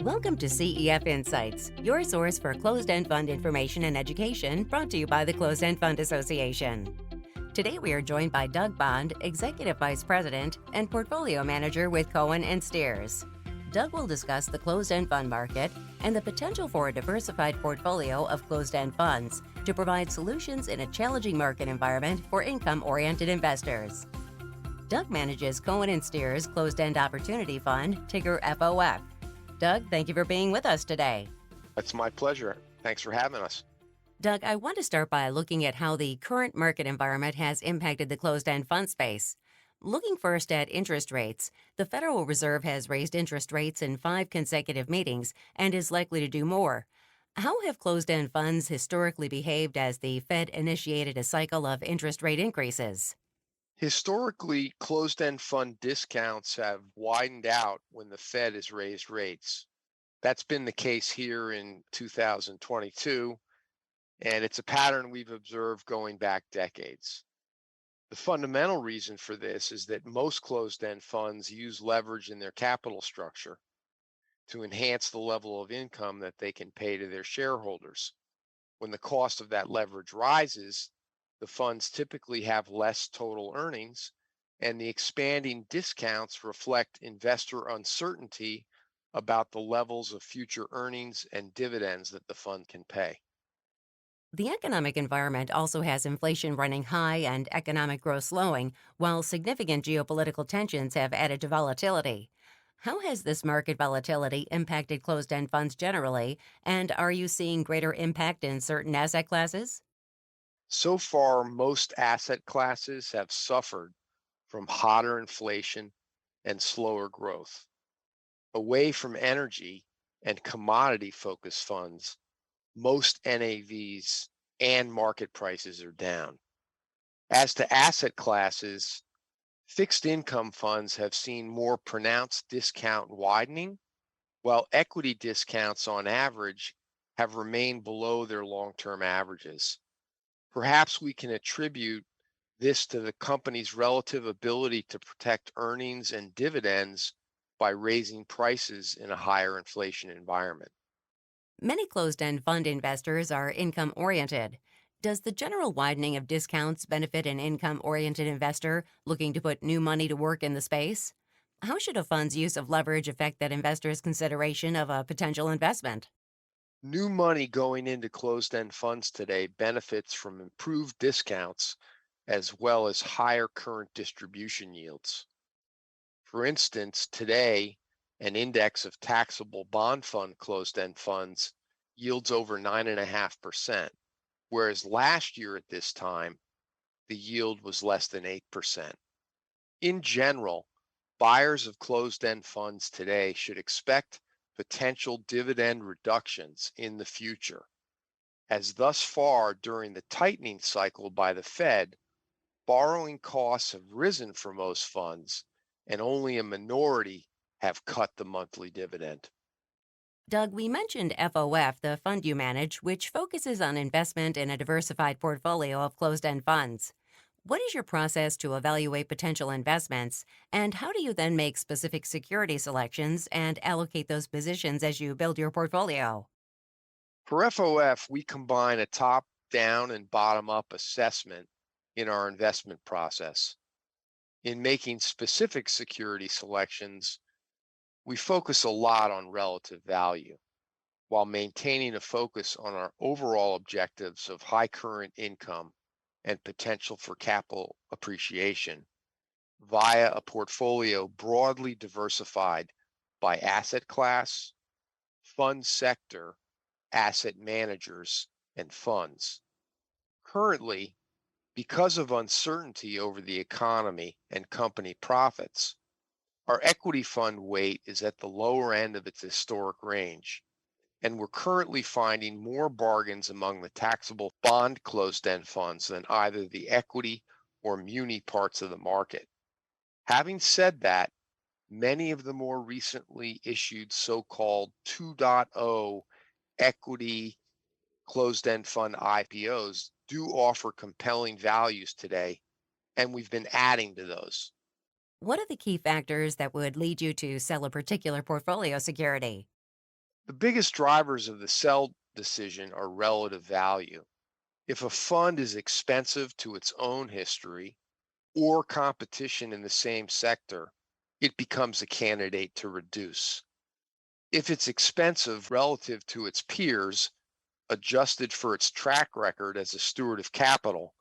Welcome to CEF Insights, your source for closed-end fund information and education, brought to you by the Closed-End Fund Association. Today we are joined by Doug Bond, Executive Vice President and Portfolio Manager with Cohen and Steers. Doug will discuss the closed-end fund market and the potential for a diversified portfolio of closed-end funds to provide solutions in a challenging market environment for income-oriented investors. Doug manages Cohen and Steers Closed-End Opportunity Fund, ticker FOF. Doug, thank you for being with us today. It's my pleasure. Thanks for having us. Doug, I want to start by looking at how the current market environment has impacted the closed-end fund space. Looking first at interest rates, the Federal Reserve has raised interest rates in 5 consecutive meetings and is likely to do more. How have closed-end funds historically behaved as the Fed initiated a cycle of interest rate increases? Historically, closed-end fund discounts have widened out when the Fed has raised rates. That's been the case here in 2022, and it's a pattern we've observed going back decades. The fundamental reason for this is that most closed-end funds use leverage in their capital structure to enhance the level of income that they can pay to their shareholders. When the cost of that leverage rises, the funds typically have less total earnings, and the expanding discounts reflect investor uncertainty about the levels of future earnings and dividends that the fund can pay. The economic environment also has inflation running high and economic growth slowing, while significant geopolitical tensions have added to volatility. How has this market volatility impacted closed-end funds generally, and are you seeing greater impact in certain asset classes? So far, most asset classes have suffered from hotter inflation and slower growth. Away from energy and commodity focused funds, most NAVs and market prices are down. As to asset classes, fixed income funds have seen more pronounced discount widening, while equity discounts on average have remained below their long term averages. Perhaps we can attribute this to the company's relative ability to protect earnings and dividends by raising prices in a higher inflation environment. Many closed-end fund investors are income-oriented. Does the general widening of discounts benefit an income-oriented investor looking to put new money to work in the space? How should a fund's use of leverage affect that investor's consideration of a potential investment? New money going into closed end funds today benefits from improved discounts as well as higher current distribution yields. For instance, today, an index of taxable bond fund closed end funds yields over 9.5%, whereas last year at this time, the yield was less than 8%. In general, buyers of closed end funds today should expect potential dividend reductions in the future, as thus far during the tightening cycle by the Fed, borrowing costs have risen for most funds, and only a minority have cut the monthly dividend. Doug, we mentioned FOF, the fund you manage, which focuses on investment in a diversified portfolio of closed-end funds. What is your process to evaluate potential investments, and how do you then make specific security selections and allocate those positions as you build your portfolio? For FOF, we combine a top down and bottom up assessment in our investment process. In making specific security selections, we focus a lot on relative value while maintaining a focus on our overall objectives of high current income and potential for capital appreciation via a portfolio broadly diversified by asset class, fund sector, asset managers, and funds. Currently, because of uncertainty over the economy and company profits, our equity fund weight is at the lower end of its historic range, and we're currently finding more bargains among the taxable bond closed-end funds than either the equity or muni parts of the market. Having said that, many of the more recently issued so-called 2.0 equity closed-end fund IPOs do offer compelling values today, and we've been adding to those. What are the key factors that would lead you to sell a particular portfolio security? The biggest drivers of the sell decision are relative value. If a fund is expensive to its own history or competition in the same sector, it becomes a candidate to reduce. If it's expensive relative to its peers, adjusted for its track record as a steward of capital,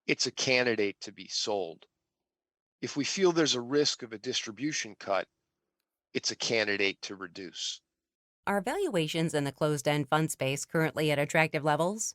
it's a candidate to be sold. If we feel there's a risk of a distribution cut, it's a candidate to reduce. Are valuations in the closed-end fund space currently at attractive levels?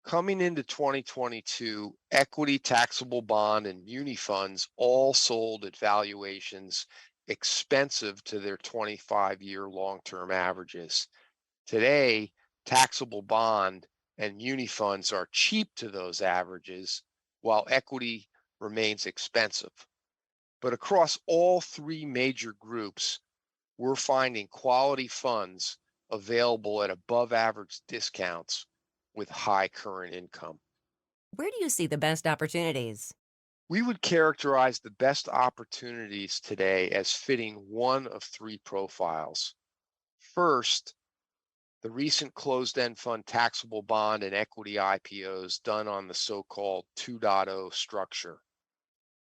Coming into 2022, equity, taxable bond, and muni funds all sold at valuations expensive to their 25-year long-term averages. Today, taxable bond and muni funds are cheap to those averages, while equity remains expensive. But across all three major groups, we're finding quality funds available at above average discounts with high current income. Where do you see the best opportunities? We would characterize the best opportunities today as fitting one of three profiles. First, the recent closed-end fund taxable bond and equity IPOs done on the so-called 2.0 structure.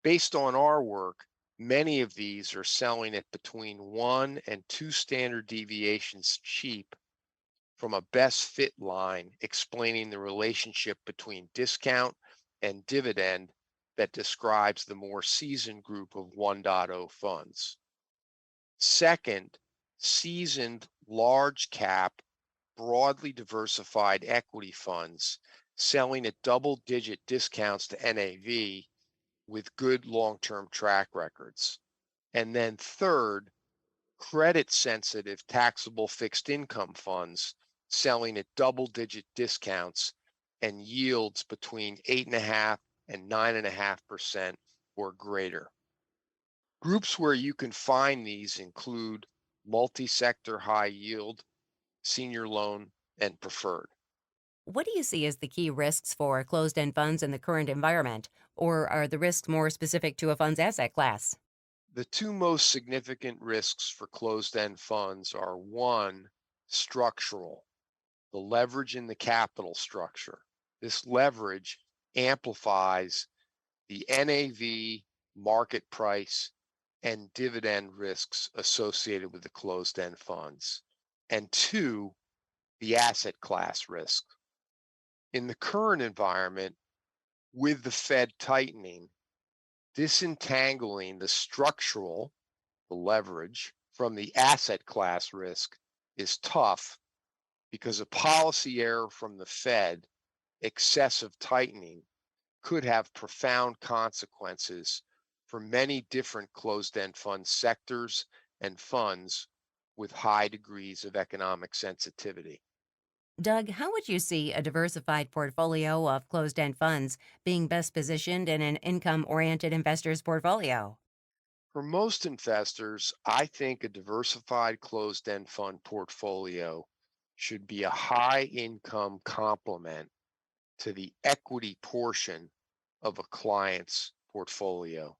Based on our work, many of these are selling at between 1 and 2 standard deviations cheap from a best fit line explaining the relationship between discount and dividend that describes the more seasoned group of 1.0 funds. Second, seasoned large cap, broadly diversified equity funds selling at double-digit discounts to NAV with good long-term track records. And then third, credit-sensitive taxable fixed income funds selling at double-digit discounts and yields between 8.5% and 9.5% or greater. Groups where you can find these include multi-sector high yield, senior loan, and preferred. What do you see as the key risks for closed-end funds in the current environment, or are the risks more specific to a fund's asset class? The two most significant risks for closed-end funds are one, structural, the leverage in the capital structure. This leverage amplifies the NAV, market price, and dividend risks associated with the closed-end funds. And two, the asset class risk. In the current environment, with the Fed tightening, disentangling the structural, the leverage, from the asset class risk is tough because a policy error from the Fed, excessive tightening, could have profound consequences for many different closed-end fund sectors and funds with high degrees of economic sensitivity. Doug, how would you see a diversified portfolio of closed-end funds being best positioned in an income-oriented investor's portfolio? For most investors, I think a diversified closed-end fund portfolio should be a high income complement to the equity portion of a client's portfolio.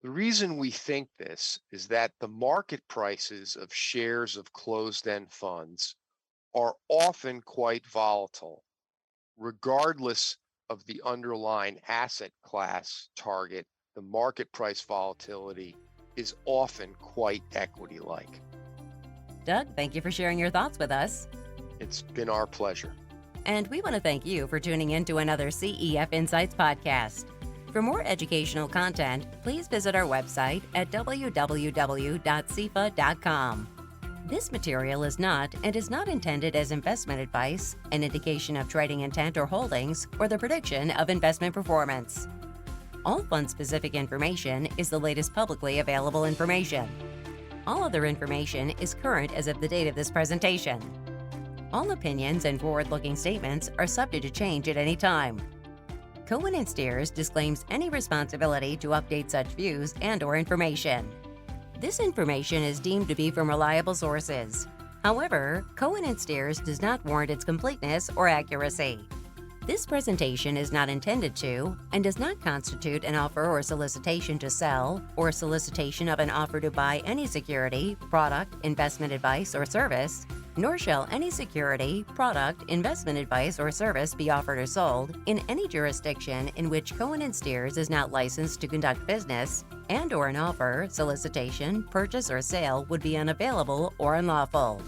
The reason we think this is that the market prices of shares of closed-end funds are often quite volatile, regardless of the underlying asset class target. The market price volatility is often quite equity-like. Doug, thank you for sharing your thoughts with us. It's been our pleasure. And we want to thank you for tuning in to another CEF Insights podcast. For more educational content, please visit our website at www.cefa.com. This material is not and is not intended as investment advice, an indication of trading intent or holdings, or the prediction of investment performance. All fund-specific information is the latest publicly available information. All other information is current as of the date of this presentation. All opinions and forward-looking statements are subject to change at any time. Cohen & Steers disclaims any responsibility to update such views and/or information. This information is deemed to be from reliable sources. However, Cohen & Steers does not warrant its completeness or accuracy. This presentation is not intended to and does not constitute an offer or solicitation to sell or solicitation of an offer to buy any security, product, investment advice, or service, nor shall any security, product, investment advice, or service be offered or sold in any jurisdiction in which Cohen & Steers is not licensed to conduct business and/or an offer, solicitation, purchase, or sale would be unavailable or unlawful.